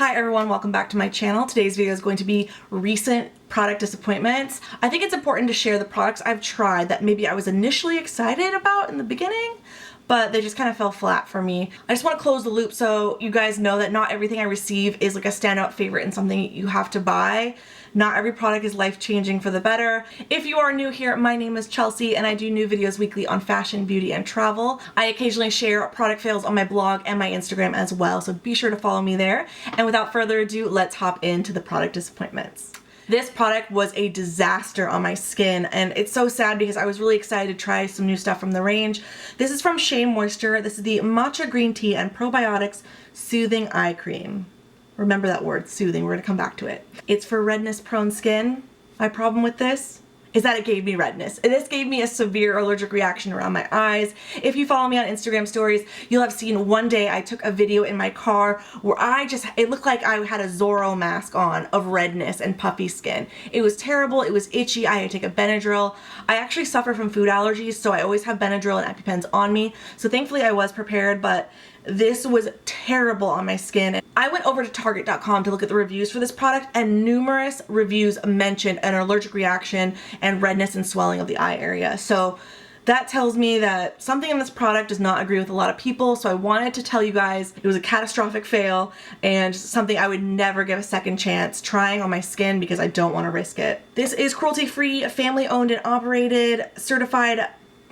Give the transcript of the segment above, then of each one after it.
Hi everyone, welcome back to my channel. Today's video is going to be recent product disappointments. I think it's important to share the products I've tried that maybe I was initially excited about in the beginning, but they just kind of fell flat for me. I just want to close the loop so you guys know that not everything I receive is like a standout favorite and something you have to buy. Not every product is life-changing for the better. If you are new here, my name is Chelsea and I do new videos weekly on fashion, beauty, and travel. I occasionally share product fails on my blog and my Instagram as well, so be sure to follow me there. And without further ado, let's hop into the product disappointments. This product was a disaster on my skin, and it's so sad because I was really excited to try some new stuff from the range. This is from Shea Moisture. This is the Matcha Green Tea and Probiotics Soothing Eye Cream. Remember that word, soothing. We're gonna come back to it. It's for redness-prone skin. My problem with this is that it gave me redness. This gave me a severe allergic reaction around my eyes. If you follow me on Instagram stories, you'll have seen one day I took a video in my car where it looked like I had a Zorro mask on of redness and puffy skin. It was terrible, it was itchy, I had to take a Benadryl. I actually suffer from food allergies, so I always have Benadryl and EpiPens on me. So thankfully I was prepared, but this was terrible on my skin. I went over to Target.com to look at the reviews for this product, and numerous reviews mentioned an allergic reaction and redness and swelling of the eye area. So that tells me that something in this product does not agree with a lot of people, so I wanted to tell you guys it was a catastrophic fail and something I would never give a second chance trying on my skin because I don't want to risk it. This is cruelty-free, family-owned and operated, certified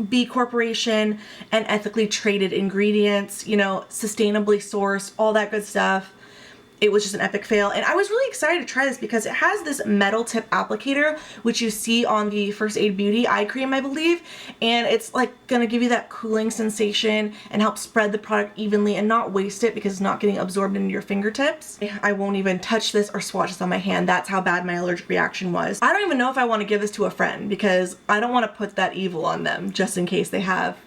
B Corporation, and ethically traded ingredients, you know, sustainably sourced, all that good stuff. It was just an epic fail, and I was really excited to try this because it has this metal tip applicator, which you see on the First Aid Beauty eye cream, I believe, and it's like gonna give you that cooling sensation and help spread the product evenly and not waste it because it's not getting absorbed into your fingertips. I won't even touch this or swatch this on my hand. That's how bad my allergic reaction was. I don't even know if I want to give this to a friend because I don't want to put that evil on them just in case they have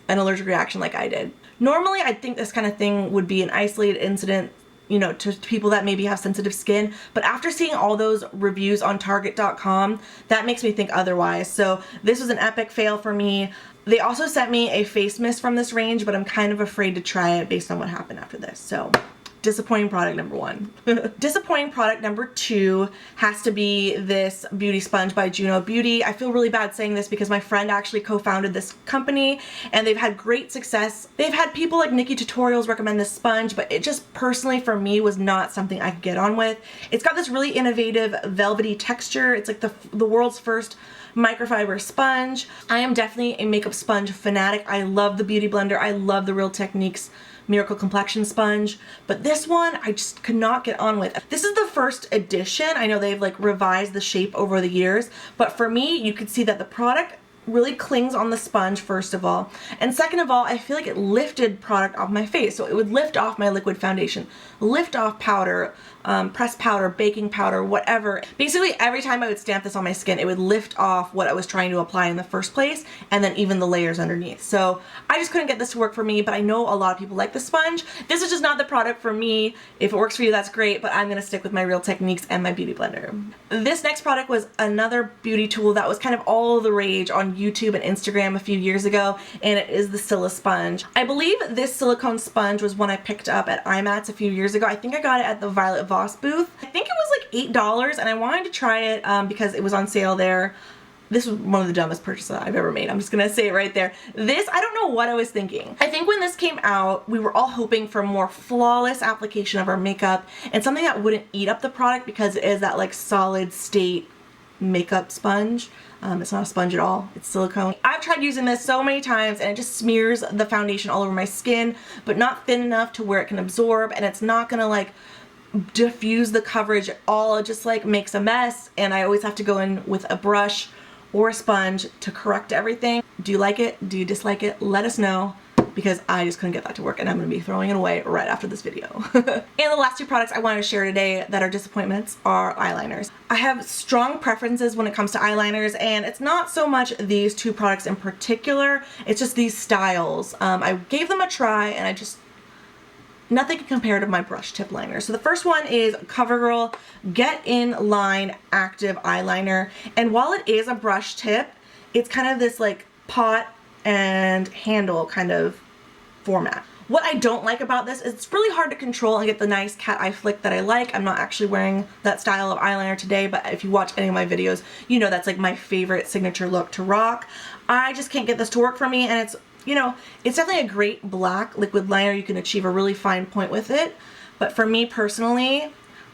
an allergic reaction like I did. Normally, I think this kind of thing would be an isolated incident, you know, to people that maybe have sensitive skin, but after seeing all those reviews on Target.com, that makes me think otherwise. So this was an epic fail for me. They also sent me a face mist from this range, but I'm kind of afraid to try it based on what happened after this. So disappointing product number one. Disappointing product number two has to be this beauty sponge by Juno Beauty. I feel really bad saying this because my friend actually co-founded this company and they've had great success. They've had people like Nikki Tutorials recommend this sponge, but it just personally for me was not something I could get on with. It's got this really innovative velvety texture. It's like the world's first microfiber sponge. I am definitely a makeup sponge fanatic. I love the Beauty Blender. I love the Real Techniques Miracle Complexion Sponge, but this one I just could not get on with. This is the first edition. I know they've like revised the shape over the years, but for me, you could see that the product really clings on the sponge, first of all, and second of all, I feel like it lifted product off my face. So it would lift off my liquid foundation, lift off powder, pressed powder, baking powder, whatever. Basically every time I would stamp this on my skin, it would lift off what I was trying to apply in the first place, and then even the layers underneath. So I just couldn't get this to work for me, but I know a lot of people like the sponge. This is just not the product for me. If it works for you, that's great, but I'm gonna stick with my Real Techniques and my Beauty Blender. This next product was another beauty tool that was kind of all the rage on YouTube and Instagram a few years ago, and it is the Stila sponge. I believe this silicone sponge was one I picked up at IMATS a few years ago. I think I got it at the Violet Voss booth. I think it was like $8 and I wanted to try it because it was on sale there. This was one of the dumbest purchases I've ever made. I'm just gonna say it right there. This, I don't know what I was thinking. I think when this came out, we were all hoping for more flawless application of our makeup and something that wouldn't eat up the product because it is that like solid state makeup sponge. It's not a sponge at all, it's silicone. I've tried using this so many times and it just smears the foundation all over my skin, but not thin enough to where it can absorb, and it's not gonna like diffuse the coverage at all. It just like makes a mess, and I always have to go in with a brush or a sponge to correct everything. Do you like it? Do you dislike it? Let us know, because I just couldn't get that to work and I'm going to be throwing it away right after this video. And the last two products I wanted to share today that are disappointments are eyeliners. I have strong preferences when it comes to eyeliners, and it's not so much these two products in particular, it's just these styles. I gave them a try and I just, nothing can compare to my brush tip liner. So the first one is CoverGirl Get In Line Active Eyeliner, and while it is a brush tip, it's kind of this like pot and handle kind of format. What I don't like about this is it's really hard to control and get the nice cat eye flick that I like. I'm not actually wearing that style of eyeliner today, but if you watch any of my videos, you know that's like my favorite signature look to rock. I just can't get this to work for me, and it's, you know, it's definitely a great black liquid liner. You can achieve a really fine point with it, but for me personally,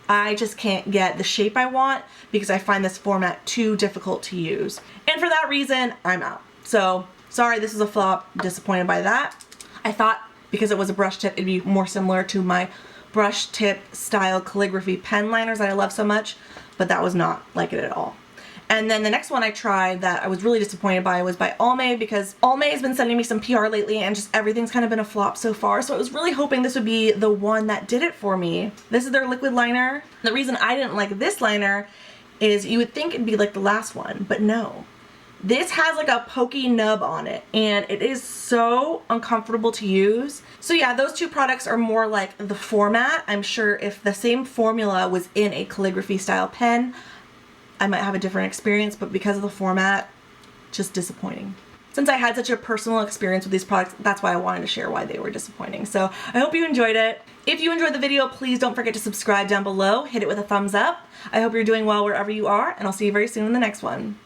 I just can't get the shape I want because I find this format too difficult to use. And for that reason, I'm out. So, sorry, this is a flop. Disappointed by that. I thought because it was a brush tip, it'd be more similar to my brush tip style calligraphy pen liners that I love so much, but that was not like it at all. And then the next one I tried that I was really disappointed by was by Almay, because Almay has been sending me some PR lately and just everything's kind of been a flop so far, so I was really hoping this would be the one that did it for me. This is their liquid liner. The reason I didn't like this liner is you would think it'd be like the last one, but no. This has like a pokey nub on it and it is so uncomfortable to use. So yeah, those two products are more like the format. I'm sure if the same formula was in a calligraphy style pen, I might have a different experience, but because of the format, just disappointing. Since I had such a personal experience with these products, that's why I wanted to share why they were disappointing. So I hope you enjoyed it. If you enjoyed the video, please don't forget to subscribe down below. Hit it with a thumbs up. I hope you're doing well wherever you are, and I'll see you very soon in the next one.